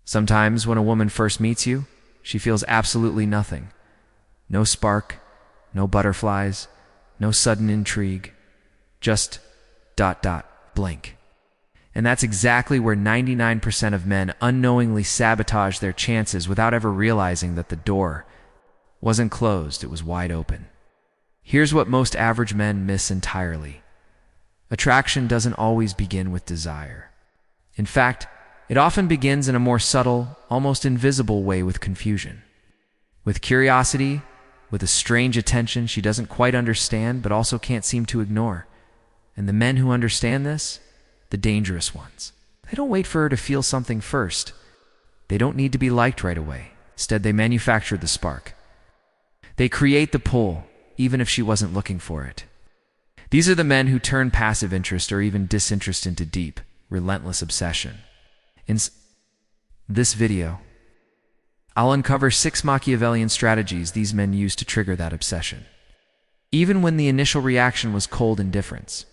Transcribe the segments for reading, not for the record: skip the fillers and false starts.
Sometimes when a woman first meets you, she feels absolutely nothing. No spark, no butterflies, no sudden intrigue, just ... blank. And that's exactly where 99% of men unknowingly sabotage their chances without ever realizing that the door wasn't closed, it was wide open. Here's what most average men miss entirely. Attraction doesn't always begin with desire. In fact, it often begins in a more subtle, almost invisible way with confusion. With curiosity, with a strange attention she doesn't quite understand but also can't seem to ignore. And the men who understand this, the dangerous ones, they don't wait for her to feel something first. They don't need to be liked right away. Instead, they manufacture the spark. They create the pull, even if she wasn't looking for it. These are the men who turn passive interest or even disinterest into deep, relentless obsession. In this video, I'll uncover 6 Machiavellian strategies these men use to trigger that obsession, even when the initial reaction was cold indifference.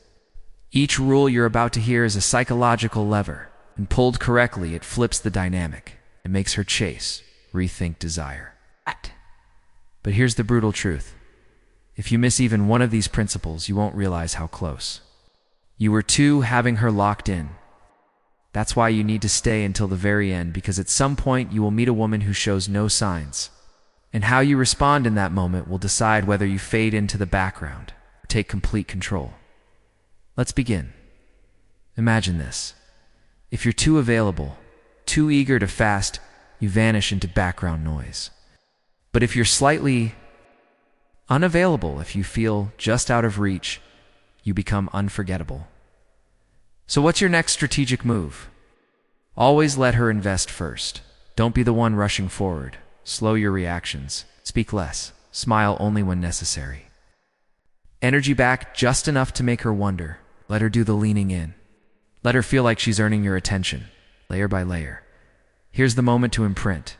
Each rule you're about to hear is a psychological lever, and pulled correctly, it flips the dynamic. It makes her chase, rethink desire. But here's the brutal truth. If you miss even one of these principles, you won't realize how close you were to having her locked in. That's why you need to stay until the very end, because at some point you will meet a woman who shows no signs. And how you respond in that moment will decide whether you fade into the background or take complete control. Let's begin. Imagine this. If you're too available, too eager to fast, you vanish into background noise. But if you're slightly unavailable, if you feel just out of reach, you become unforgettable. So what's your next strategic move? Always let her invest first. Don't be the one rushing forward. Slow your reactions. Speak less. Smile only when necessary. Energy back just enough to make her wonder. Let her do the leaning in. Let her feel like she's earning your attention, layer by layer. Here's the moment to imprint.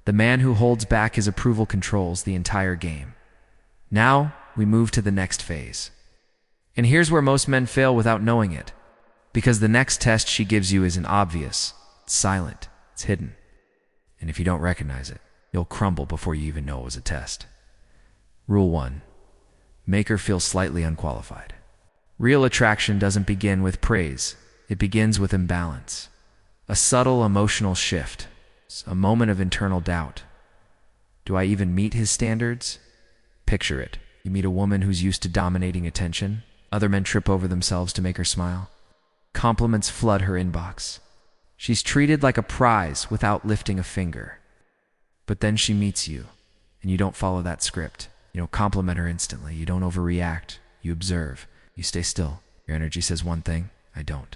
The man who holds back his approval controls the entire game. Now, we move to the next phase. And here's where most men fail without knowing it. Because the next test she gives you isn't obvious. It's silent. It's hidden. And if you don't recognize it, you'll crumble before you even know it was a test. Rule 1. Make her feel slightly unqualified. Real attraction doesn't begin with praise. It begins with imbalance. A subtle emotional shift. A moment of internal doubt. Do I even meet his standards? Picture it. You meet a woman who's used to dominating attention. Other men trip over themselves to make her smile. Compliments flood her inbox. She's treated like a prize without lifting a finger. But then she meets you, and you don't follow that script. You don't compliment her instantly. You don't overreact. You observe. You stay still. Your energy says one thing, I don't.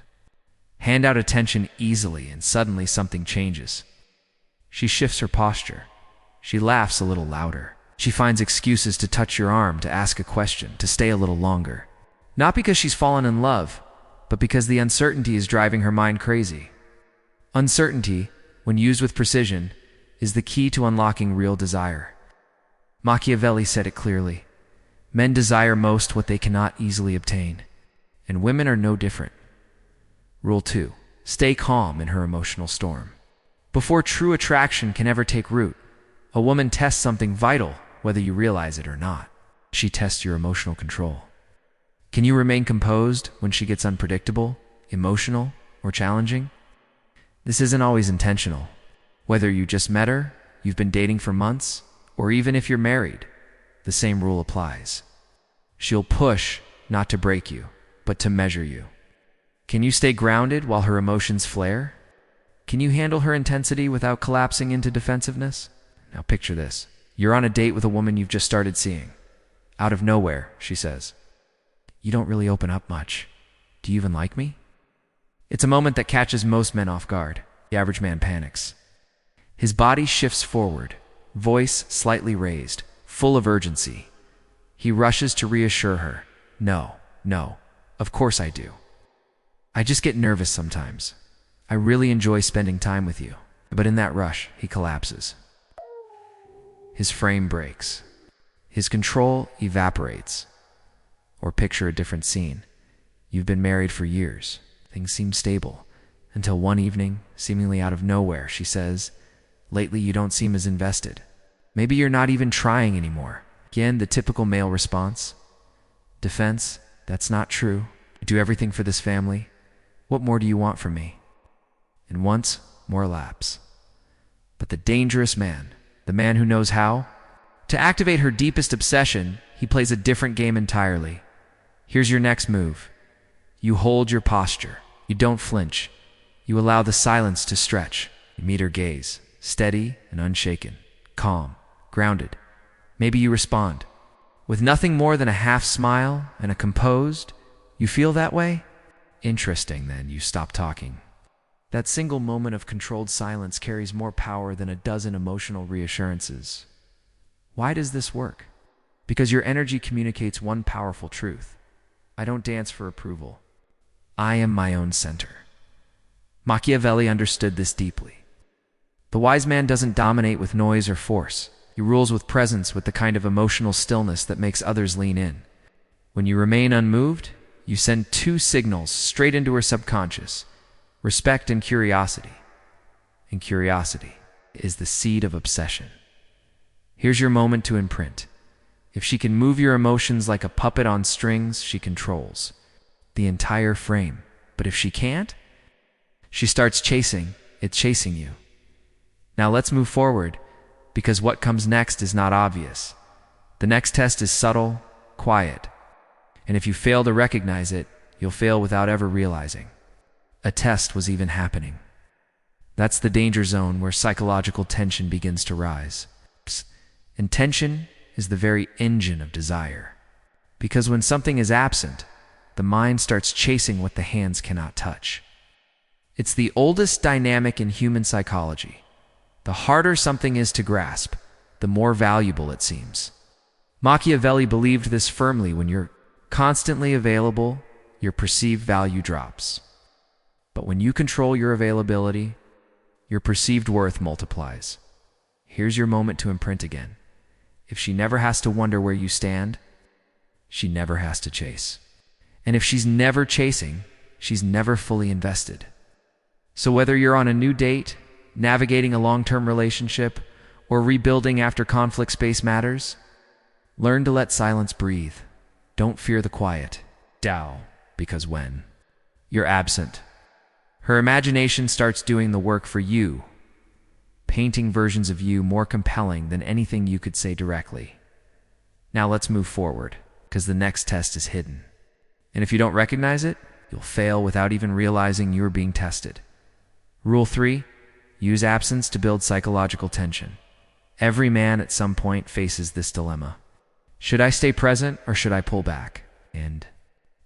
Hand out attention easily, and suddenly something changes. She shifts her posture. She laughs a little louder. She finds excuses to touch your arm, to ask a question, to stay a little longer. Not because she's fallen in love, but because the uncertainty is driving her mind crazy. Uncertainty, when used with precision, is the key to unlocking real desire. Machiavelli said it clearly. Men desire most what they cannot easily obtain, and women are no different. Rule 2. Stay calm in her emotional storm. Before true attraction can ever take root, a woman tests something vital, whether you realize it or not. She tests your emotional control. Can you remain composed when she gets unpredictable, emotional, or challenging? This isn't always intentional. Whether you just met her, you've been dating for months, or even if you're married, the same rule applies. She'll push, not to break you, but to measure you. Can you stay grounded while her emotions flare? Can you handle her intensity without collapsing into defensiveness? Now picture this. You're on a date with a woman you've just started seeing. Out of nowhere, she says, "You don't really open up much. Do you even like me?" It's a moment that catches most men off guard. The average man panics. His body shifts forward, voice slightly raised, full of urgency. He rushes to reassure her. No, of course I do. I just get nervous sometimes. I really enjoy spending time with you." But in that rush, he collapses. His frame breaks. His control evaporates. Or picture a different scene. You've been married for years. Things seem stable. Until one evening, seemingly out of nowhere, she says, "Lately you don't seem as invested. Maybe you're not even trying anymore." Again, the typical male response. Defense, "That's not true. I do everything for this family. What more do you want from me?" And once more lapse. But the dangerous man, the man who knows how to activate her deepest obsession, he plays a different game entirely. Here's your next move. You hold your posture. You don't flinch. You allow the silence to stretch. You meet her gaze, steady and unshaken, calm, grounded. Maybe you respond with nothing more than a half smile and a composed, "You feel that way?" Interesting, then you stop talking. That single moment of controlled silence carries more power than a dozen emotional reassurances. Why does this work? Because your energy communicates one powerful truth. I don't dance for approval. I am my own center. Machiavelli understood this deeply. The wise man doesn't dominate with noise or force. He rules with presence, with the kind of emotional stillness that makes others lean in. When you remain unmoved, you send two signals straight into her subconscious: respect and curiosity. And curiosity is the seed of obsession. Here's your moment to imprint. If she can move your emotions like a puppet on strings, she controls the entire frame. But if she can't, she starts chasing. It's chasing you. Now let's move forward, because what comes next is not obvious. The next test is subtle, quiet. And if you fail to recognize it, you'll fail without ever realizing. A test was even happening. That's the danger zone where psychological tension begins to rise. And tension is the very engine of desire. Because when something is absent, the mind starts chasing what the hands cannot touch. It's the oldest dynamic in human psychology. The harder something is to grasp, the more valuable it seems. Machiavelli believed this firmly. When you're constantly available, your perceived value drops. But when you control your availability, your perceived worth multiplies. Here's your moment to imprint again. If she never has to wonder where you stand, she never has to chase. And if she's never chasing, she's never fully invested. So whether you're on a new date, navigating a long-term relationship, or rebuilding after conflict space matters, learn to let silence breathe. Don't fear the quiet. Tao, because when you're absent, her imagination starts doing the work for you, painting versions of you more compelling than anything you could say directly. Now let's move forward, because the next test is hidden. And if you don't recognize it, you'll fail without even realizing you're being tested. Rule 3, use absence to build psychological tension. Every man at some point faces this dilemma. Should I stay present or should I pull back? And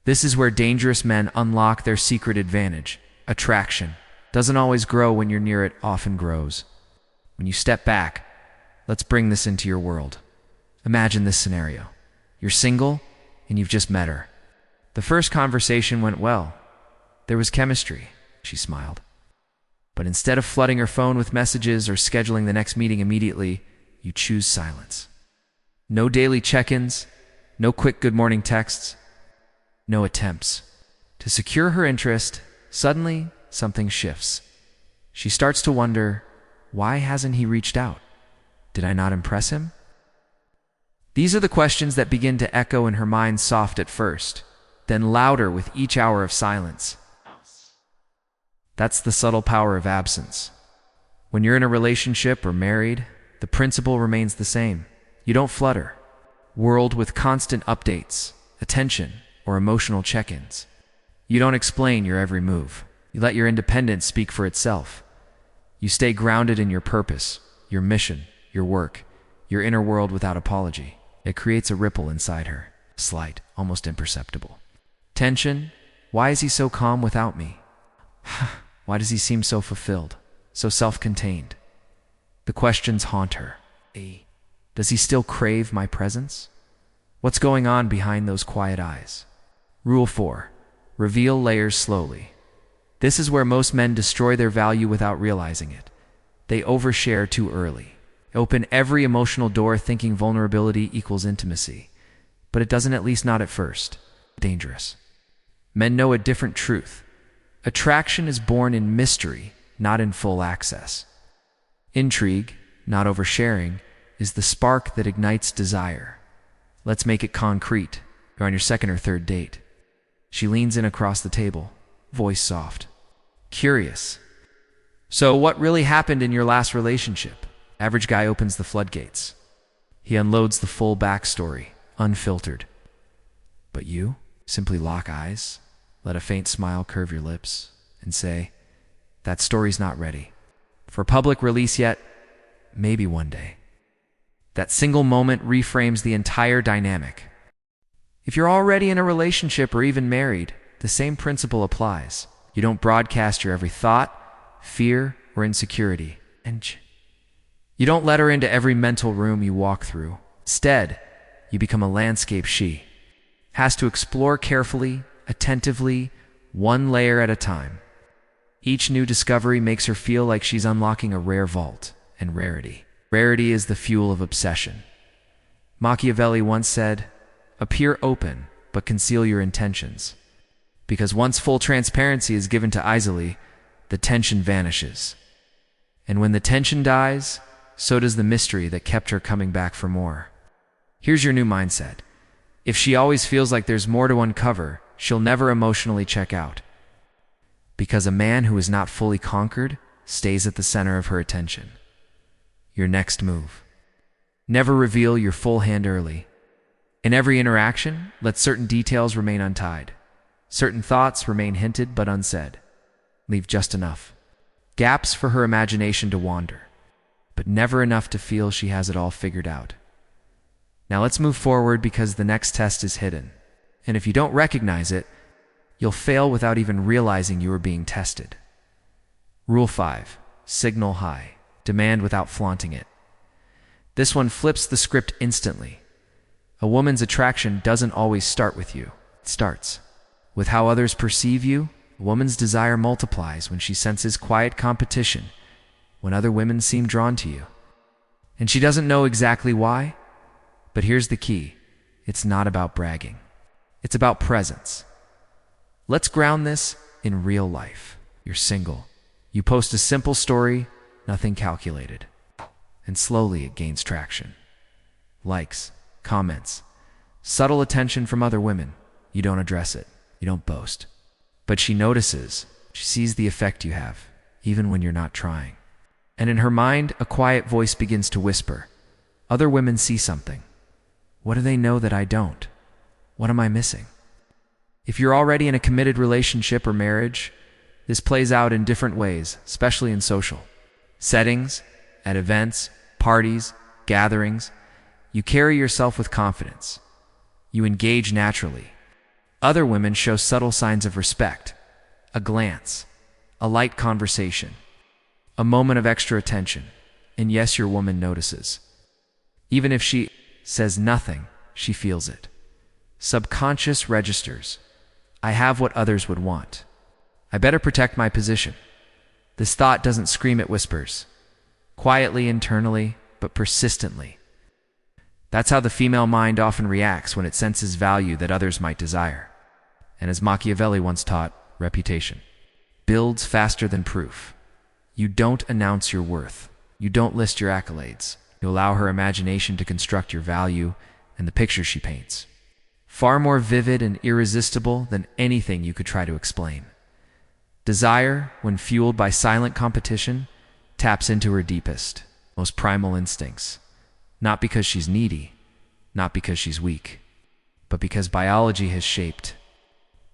this is where dangerous men unlock their secret advantage. Attraction doesn't always grow when you're near it, often grows when you step back. Let's bring this into your world. Imagine this scenario. You're single and you've just met her. The first conversation went well. There was chemistry. She smiled. But instead of flooding her phone with messages or scheduling the next meeting immediately, you choose silence. No daily check-ins, no quick good morning texts, no attempts. To secure her interest, suddenly something shifts. She starts to wonder, why hasn't he reached out? Did I not impress him? These are the questions that begin to echo in her mind, soft at first, then louder with each hour of silence. That's the subtle power of absence. When you're in a relationship or married, the principle remains the same. You don't flutter, whirled with constant updates, attention, or emotional check-ins. You don't explain your every move. You let your independence speak for itself. You stay grounded in your purpose, your mission, your work, your inner world without apology. It creates a ripple inside her, slight, almost imperceptible. Tension? Why is he so calm without me? Why does he seem so fulfilled, so self-contained? The questions haunt her. Does he still crave my presence? What's going on behind those quiet eyes? Rule 4. Reveal layers slowly. This is where most men destroy their value without realizing it. They overshare too early. Open every emotional door thinking vulnerability equals intimacy. But it doesn't, at least not at first. Dangerous. Men know a different truth. Attraction is born in mystery, not in full access. Intrigue, not oversharing, is the spark that ignites desire. Let's make it concrete. You're on your second or third date. She leans in across the table, voice soft. Curious. So what really happened in your last relationship? Average guy opens the floodgates. He unloads the full backstory, unfiltered. But you simply lock eyes, let a faint smile curve your lips, and say, that story's not ready for public release yet, maybe one day. That single moment reframes the entire dynamic. If you're already in a relationship or even married, the same principle applies. You don't broadcast your every thought, fear, or insecurity. And you don't let her into every mental room you walk through. Instead, you become a landscape she has to explore carefully, attentively, one layer at a time. Each new discovery makes her feel like she's unlocking a rare vault, and rarity is the fuel of obsession. Machiavelli once said, appear open, but conceal your intentions. Because once full transparency is given to easily, the tension vanishes. And when the tension dies, so does the mystery that kept her coming back for more. Here's your new mindset. If she always feels like there's more to uncover, she'll never emotionally check out. Because a man who is not fully conquered stays at the center of her attention. Your next move. Never reveal your full hand early. In every interaction, let certain details remain untied. Certain thoughts remain hinted but unsaid. Leave just enough. Gaps for her imagination to wander, but never enough to feel she has it all figured out. Now let's move forward because the next test is hidden. And if you don't recognize it, you'll fail without even realizing you are being tested. Rule 5. Signal high. Demand without flaunting it. This one flips the script instantly. A woman's attraction doesn't always start with you. It starts with how others perceive you. A woman's desire multiplies when she senses quiet competition, when other women seem drawn to you. And she doesn't know exactly why, but here's the key. It's not about bragging. It's about presence. Let's ground this in real life. You're single. You post a simple story, nothing calculated. And slowly it gains traction. Likes, comments, subtle attention from other women. You don't address it. You don't boast. But she notices. She sees the effect you have, even when you're not trying. And in her mind, a quiet voice begins to whisper. Other women see something. What do they know that I don't? What am I missing? If you're already in a committed relationship or marriage, this plays out in different ways, especially in social settings, at events, parties, gatherings. You carry yourself with confidence. You engage naturally. Other women show subtle signs of respect, a glance, a light conversation, a moment of extra attention, and yes, your woman notices. Even if she says nothing, she feels it. Subconscious registers. I have what others would want. I better protect my position. This thought doesn't scream, it whispers. Quietly, internally, but persistently. That's how the female mind often reacts when it senses value that others might desire. And as Machiavelli once taught, reputation builds faster than proof. You don't announce your worth. You don't list your accolades. You allow her imagination to construct your value and the picture she paints. Far more vivid and irresistible than anything you could try to explain. Desire, when fueled by silent competition, taps into her deepest, most primal instincts. Not because she's needy, not because she's weak, but because biology has shaped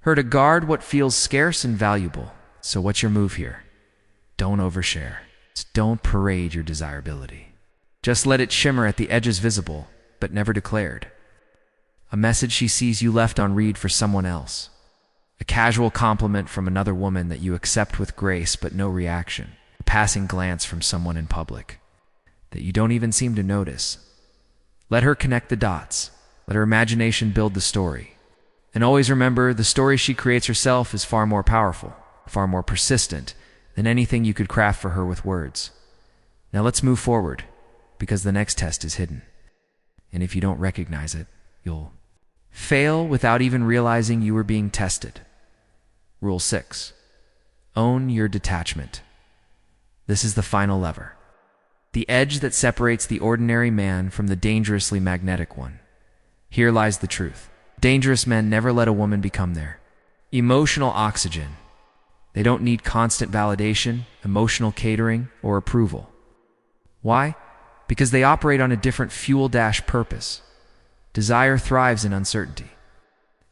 her to guard what feels scarce and valuable. So what's your move here? Don't overshare. Don't parade your desirability. Just let it shimmer at the edges, visible, but never declared. A message she sees you left on read for someone else. A casual compliment from another woman that you accept with grace but no reaction. A passing glance from someone in public that you don't even seem to notice. Let her connect the dots. Let her imagination build the story. And always remember, the story she creates herself is far more powerful, far more persistent than anything you could craft for her with words. Now let's move forward, because the next test is hidden. And if you don't recognize it, you'll fail without even realizing you were being tested. Rule 6. Own your detachment. This is the final lever. The edge that separates the ordinary man from the dangerously magnetic one. Here lies the truth. Dangerous men never let a woman become their emotional oxygen. They don't need constant validation, emotional catering, or approval. Why? Because they operate on a different fuel-purpose. Desire thrives in uncertainty.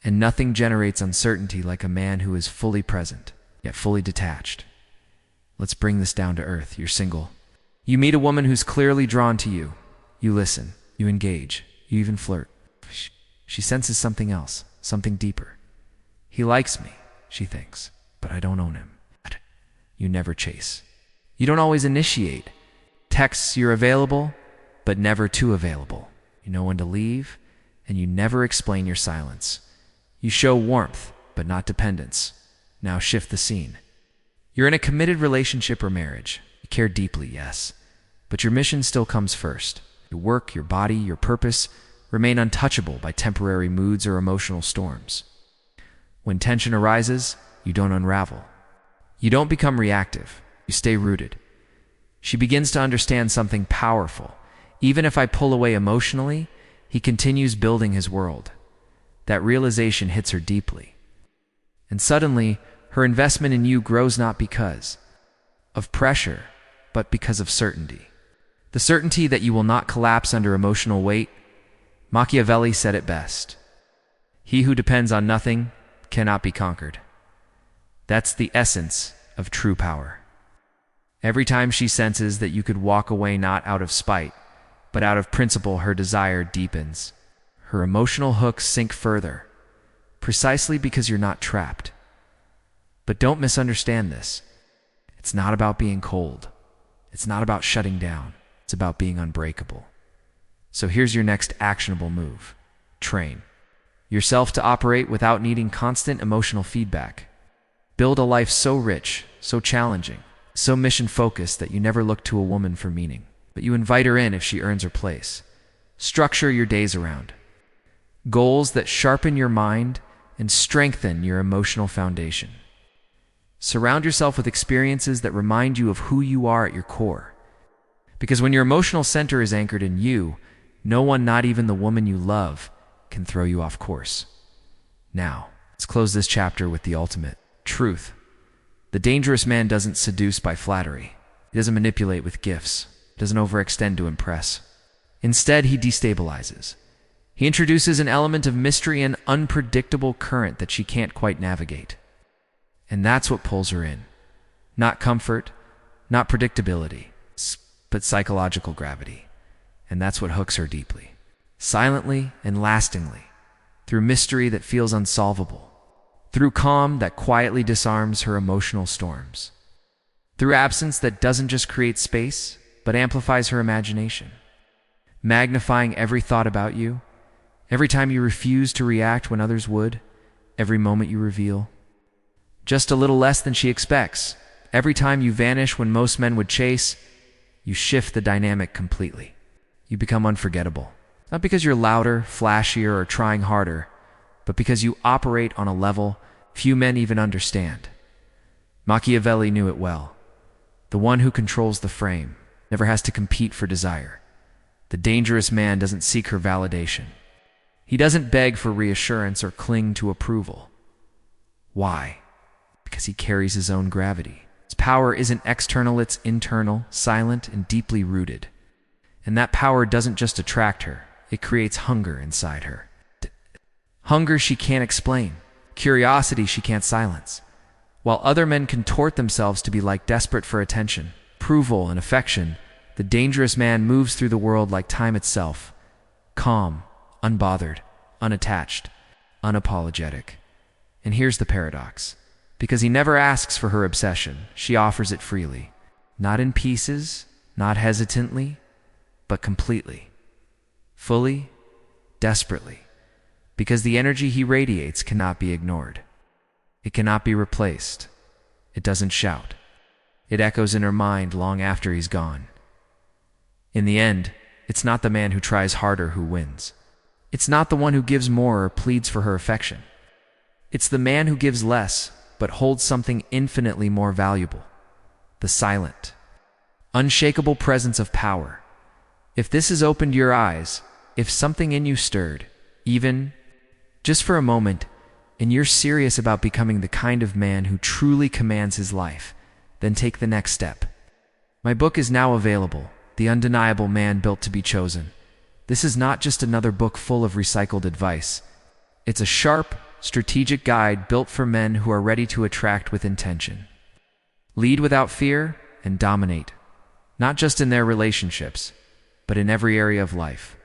And nothing generates uncertainty like a man who is fully present, yet fully detached. Let's bring this down to earth. You're single. You meet a woman who's clearly drawn to you. You listen. You engage. You even flirt. She senses something else, something deeper. He likes me, she thinks, but I don't own him. You never chase. You don't always initiate. Texts you're available, but never too available. You know when to leave, and you never explain your silence. You show warmth, but not dependence. Now shift the scene. You're in a committed relationship or marriage. You care deeply, yes, but your mission still comes first. Your work, your body, your purpose remain untouchable by temporary moods or emotional storms. When tension arises, you don't unravel. You don't become reactive. You stay rooted. She begins to understand something powerful. Even if I pull away emotionally, he continues building his world. That realization hits her deeply. And suddenly, her investment in you grows not because of pressure, but because of certainty. The certainty that you will not collapse under emotional weight. Machiavelli said it best. He who depends on nothing cannot be conquered. That's the essence of true power. Every time she senses that you could walk away not out of spite, but out of principle, her desire deepens. Her emotional hooks sink further, precisely because you're not trapped. But don't misunderstand this. It's not about being cold. It's not about shutting down. It's about being unbreakable. So here's your next actionable move. Train yourself to operate without needing constant emotional feedback. Build a life so rich, so challenging, so mission-focused that you never look to a woman for meaning, but you invite her in if she earns her place. Structure your days around goals that sharpen your mind and strengthen your emotional foundation. Surround yourself with experiences that remind you of who you are at your core. Because when your emotional center is anchored in you, no one, not even the woman you love, can throw you off course. Now, let's close this chapter with the ultimate truth. The dangerous man doesn't seduce by flattery. He doesn't manipulate with gifts. He doesn't overextend to impress. Instead, he destabilizes. He introduces an element of mystery and unpredictable current that she can't quite navigate. And that's what pulls her in. Not comfort, not predictability, but psychological gravity. And that's what hooks her deeply. Silently and lastingly, through mystery that feels unsolvable, through calm that quietly disarms her emotional storms, through absence that doesn't just create space, but amplifies her imagination, magnifying every thought about you, every time you refuse to react when others would, every moment you reveal just a little less than she expects, every time you vanish when most men would chase. You shift the dynamic completely. You become unforgettable. Not because you're louder, flashier, or trying harder, but because you operate on a level few men even understand. Machiavelli knew it well. The one who controls the frame never has to compete for desire. The dangerous man doesn't seek her validation. He doesn't beg for reassurance or cling to approval. Why? Because he carries his own gravity. His power isn't external, it's internal, silent, and deeply rooted. And that power doesn't just attract her, it creates hunger inside her. Hunger she can't explain, curiosity she can't silence. While other men contort themselves to be like desperate for attention, approval, and affection, the dangerous man moves through the world like time itself, calm, unbothered, unattached, unapologetic. And here's the paradox. Because he never asks for her obsession, she offers it freely. Not in pieces, not hesitantly, but completely. Fully, desperately. Because the energy he radiates cannot be ignored. It cannot be replaced. It doesn't shout. It echoes in her mind long after he's gone. In the end, it's not the man who tries harder who wins. It's not the one who gives more or pleads for her affection. It's the man who gives less, but holds something infinitely more valuable: the silent, unshakable presence of power. If this has opened your eyes, if something in you stirred, even just for a moment, and you're serious about becoming the kind of man who truly commands his life, then take the next step. My book is now available, The Undeniable Man Built to be Chosen. This is not just another book full of recycled advice. It's a sharp, strategic guide built for men who are ready to attract with intention, lead without fear, and dominate, not just in their relationships, but in every area of life.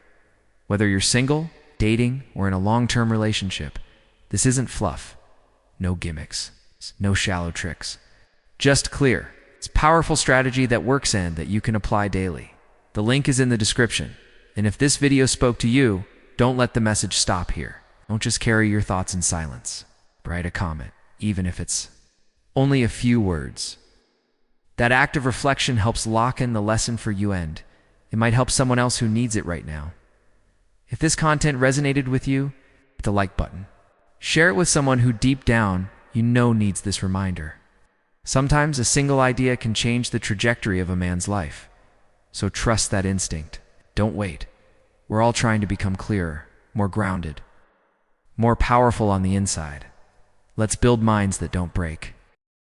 Whether you're single, dating, or in a long-term relationship, this isn't fluff. No gimmicks, no shallow tricks. Just clear. It's powerful strategy that works and that you can apply daily. The link is in the description. And if this video spoke to you, don't let the message stop here. Don't just carry your thoughts in silence. Write a comment, even if it's only a few words. That act of reflection helps lock in the lesson for you, and it might help someone else who needs it right now. If this content resonated with you, hit the like button. Share it with someone who deep down you know needs this reminder. Sometimes a single idea can change the trajectory of a man's life. So trust that instinct. Don't wait. We're all trying to become clearer, more grounded, more powerful on the inside. Let's build minds that don't break.